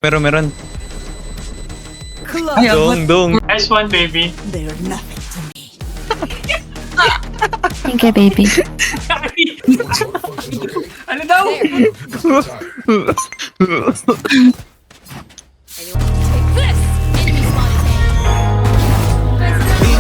Pero meron. Ay, Dong. Nice one, baby. They're nothing to me. Thank you, baby. Ano daw? Di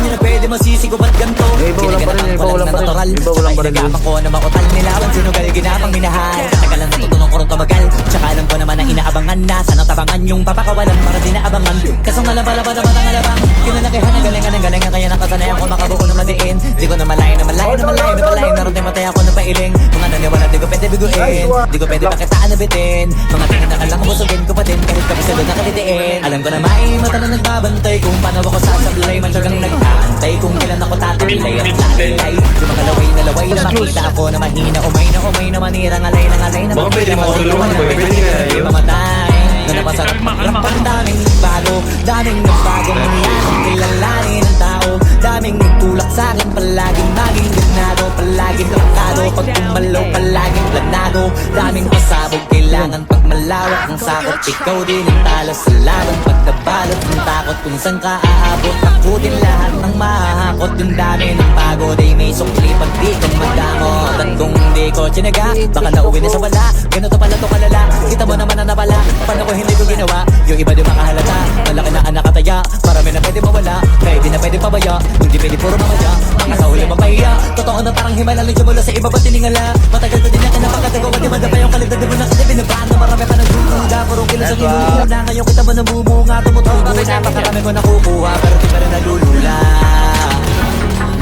nyo na pwede masisigo ba't ganito? Iba walang pa rin, iba walang pa rin. Iba walang pa rin. Nagapang ko na makutal nilawan, sinugal ginapang minahal. Katagalan natutunan ko rin tumagal. Tsaka alam ko naman na inaabangan na. Sana tabangan yung papakawalan para di naabangan. Kasong alaba-laba na batang alabang. Kinalakihan ang galingan ng galingan. Kaya nakasanayan ko makabuo ng madiin. Di ko na malay na malay na malay na malay. Naroon din matay ako ng pailing. Mga naniwala di ko pwede biguin. Di ko pwede pakitaan na bitin. Mga tingin na kalang busugin ko pa din. Kahit kami sa doon nakatitiin. Alam ko na may mata na nagbabantay. Kung paano ako sasablay. Mansyagang nag-aantay. Kung kailan ako tatilay at tatilay. Yung mga laway na makita ako na mahina. Umay na manira. Ngalay na Baka pwede makatulungan ko. Pwede nga yun. Mamatay na napasarap maglampang. Daming nagbago. Daming nagbago. Mangyayang kilalanin ang tao. Daming nagtulak sa'kin. Palaging maging ganado. Palaging lakado. Pag kumalaw palaging planado. Daming pasabog. Kailangan pag malawak ng sakot. Ikaw din ang talo sa laban. Pagkabalot ng takot. Kung saan ka aabot. Takutin lahat ng mahahakot. Yung dami ng pagod ay may sukli. Pag di kang magdamot. At kung hindi ko tinaga, baka nauwi na sa wala. Ganito pala to kalala. Kita mo naman na napala. Paano ko hindi ko ginawa? Yung iba di makahalata. Malaki na anak kataya. Marami na pwede mawala. Kaya di na pwede pabaya. Hindi pwede puro mamaya. Mga sa huli mapahiya. Totoo na parang himala. Lidyo mula sa iba ba tiningala? Matagal ko din na kinapakatagawa. Di madapa yung kalidad. Di mo na kasi binabaan na marami pa nagdududa. Puro kila sa ginuuna. Ngayon kita mo nabubunga. Tumutubo. Napakarami ko nakukuha. Pero di pa rin nalulula.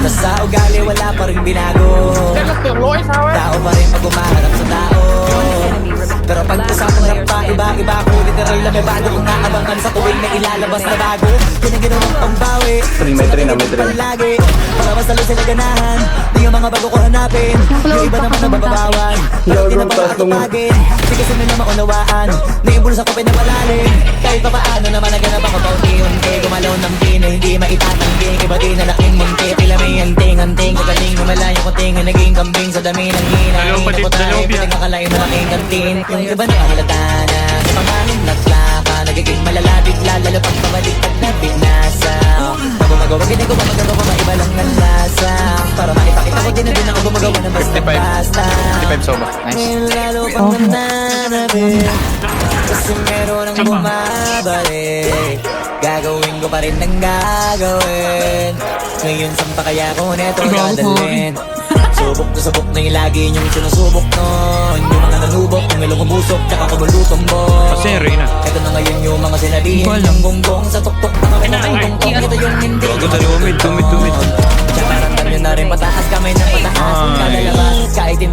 Sa ugali wala pa rin binago. Tao pa rin pag umaharap sa tao. Pero pag usapang rap pa, iba-iba ako. Literal na may bago kung naabangan sa tuwing na ilalabas na bago. Yun ang ginawang pambawi. May train na. Palagi para mas lalo sila ganahan. Di yung mga bago ko hanapin. Yung iba naman na mababawan. Pero di na para atupagin. Di kasi nila maunawaan. Naimbulsa ko pinapalalim. Kahit pa paano naman naganap ako paunti-unti. Gumalaw ng pino, hindi maitatanggi. Iba di na laking munti. Tila may anting-anting. Kagaling lumalayo ko tingin. Naging kambing sa dami ng hina. Hindi ko tayo, piling akalain na aking kantin. Yung iba na halata na sa pamanin naglaka. Nagiging malalapit lalo pag pabaliktad na binasa. Gumagawa, ginagawa, magagawa, maiba lang ang lasa. Para maipakita ko din na din ako gumagawa ng basta-basta. 55 soba. Nice. Ngayon lalo pang nananabit. Kasi meron ang bumabalik. Gagawin ko pa rin ang gagawin. Ngayon saan pa kaya ko neto dadalhin? Subok na subok na yung lagi niyong sinusubok nun. Yung mga nanubok, yung ilong umusok, tsaka kumulutong boss. Kasi Reyna. Ito na ngayon yung mga sinabihin. Yung gonggong sa tuktok na kami na kong tong. Ito yung hindi. Bago dalawa mid.